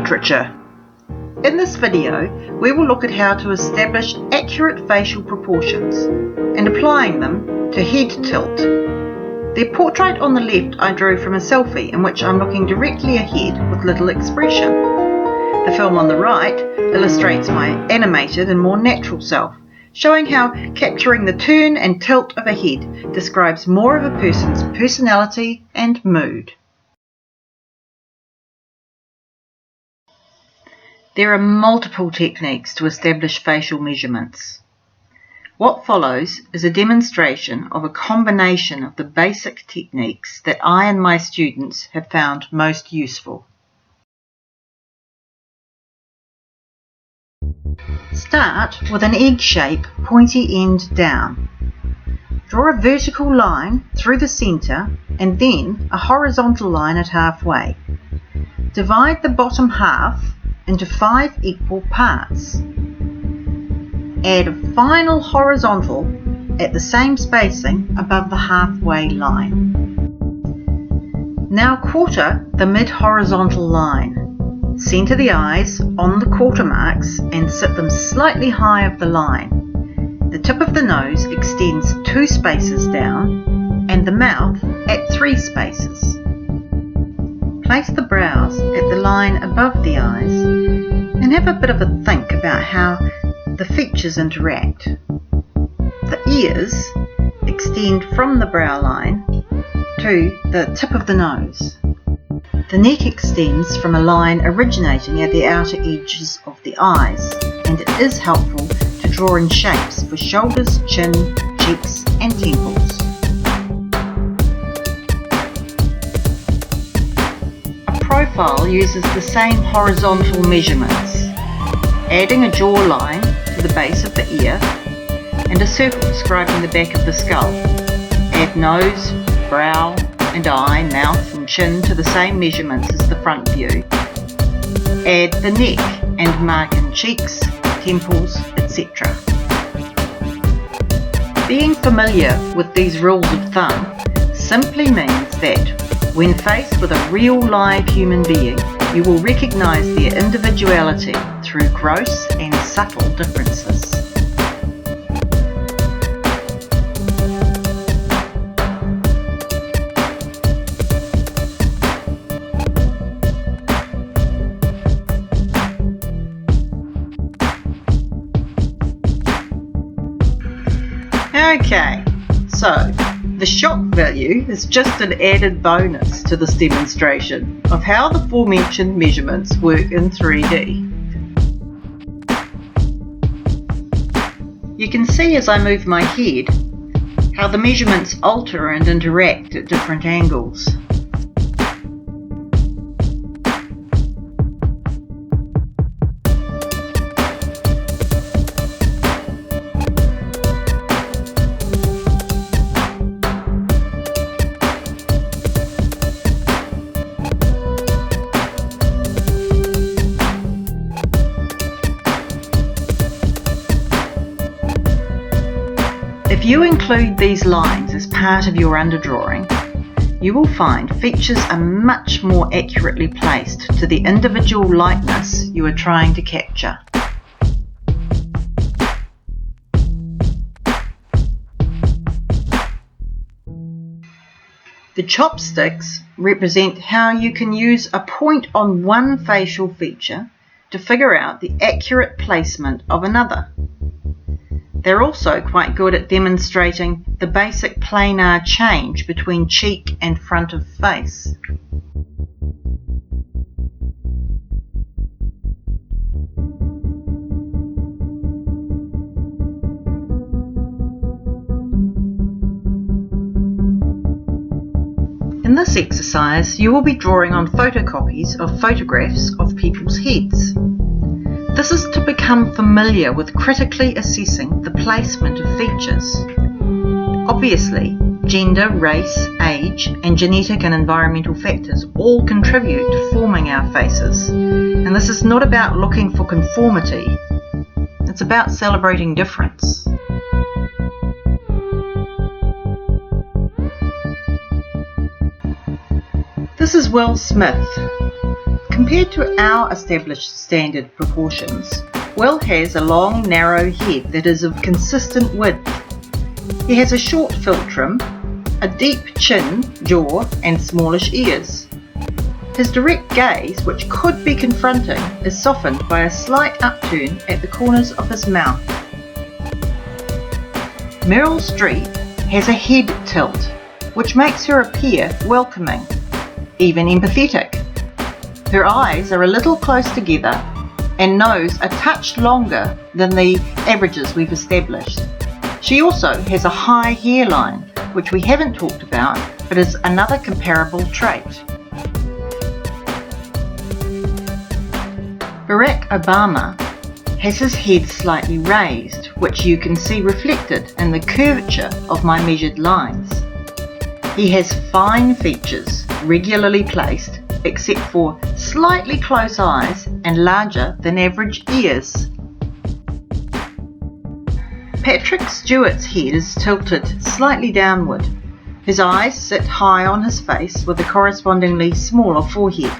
portraiture. In this video, we will look at how to establish accurate facial proportions and applying them to head tilt. The portrait on the left I drew from a selfie in which I'm looking directly ahead with little expression. The film on the right illustrates my animated and more natural self, showing how capturing the turn and tilt of a head describes more of a person's personality and mood. There are multiple techniques to establish facial measurements. What follows is a demonstration of a combination of the basic techniques that I and my students have found most useful. Start with an egg shape, pointy end down. Draw a vertical line through the centre and then a horizontal line at halfway. Divide the bottom half into 5 equal parts. Add a final horizontal at the same spacing above the halfway line. Now quarter the mid-horizontal line. Centre the eyes on the quarter marks and sit them slightly high of the line. The tip of the nose extends 2 spaces down and the mouth at 3 spaces. Place the brows at the line above the eyes and have a bit of a think about how the features interact. The ears extend from the brow line to the tip of the nose. The neck extends from a line originating at the outer edges of the eyes, and it is helpful to draw in shapes for shoulders, chin, cheeks and temples. Profile uses the same horizontal measurements, adding a jawline to the base of the ear and a circle describing the back of the skull. Add nose, brow and eye, mouth and chin to the same measurements as the front view. Add the neck and mark in cheeks, temples, etc. Being familiar with these rules of thumb simply means that when faced with a real live human being, you will recognise their individuality through gross and subtle differences. Okay, so the shock value is just an added bonus to this demonstration of how the aforementioned measurements work in 3D. You can see as I move my head how the measurements alter and interact at different angles. If you include these lines as part of your underdrawing, you will find features are much more accurately placed to the individual likeness you are trying to capture. The chopsticks represent how you can use a point on one facial feature to figure out the accurate placement of another. They're also quite good at demonstrating the basic planar change between cheek and front of face. In this exercise, you will be drawing on photocopies of photographs of people's heads. This is to become familiar with critically assessing the placement of features. Obviously, gender, race, age, and genetic and environmental factors all contribute to forming our faces, and this is not about looking for conformity, it's about celebrating difference. This is Will Smith, Compared to our established standard proportions, Will has a long, narrow head that is of consistent width. He has a short philtrum, a deep chin, jaw, and smallish ears. His direct gaze, which could be confronting, is softened by a slight upturn at the corners of his mouth. Meryl Streep has a head tilt, which makes her appear welcoming, even empathetic. Her eyes are a little close together and nose a touch longer than the averages we've established. She also has a high hairline, which we haven't talked about, but is another comparable trait. Barack Obama has his head slightly raised, which you can see reflected in the curvature of my measured lines. He has fine features, regularly placed, except for slightly close eyes and larger than average ears. Patrick Stewart's head is tilted slightly downward. His eyes sit high on his face with a correspondingly smaller forehead,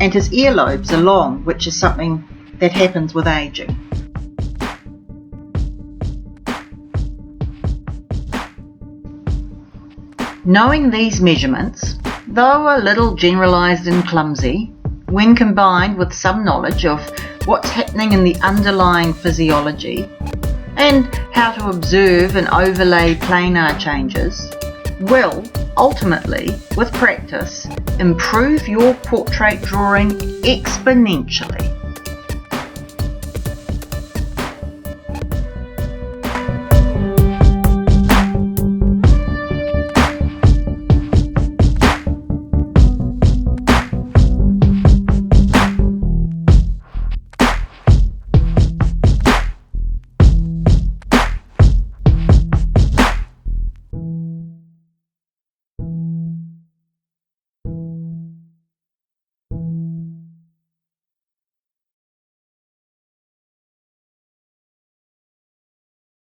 and his earlobes are long, which is something that happens with aging. Knowing these measurements, though a little generalised and clumsy, when combined with some knowledge of what's happening in the underlying physiology and how to observe and overlay planar changes, will ultimately, with practice, improve your portrait drawing exponentially.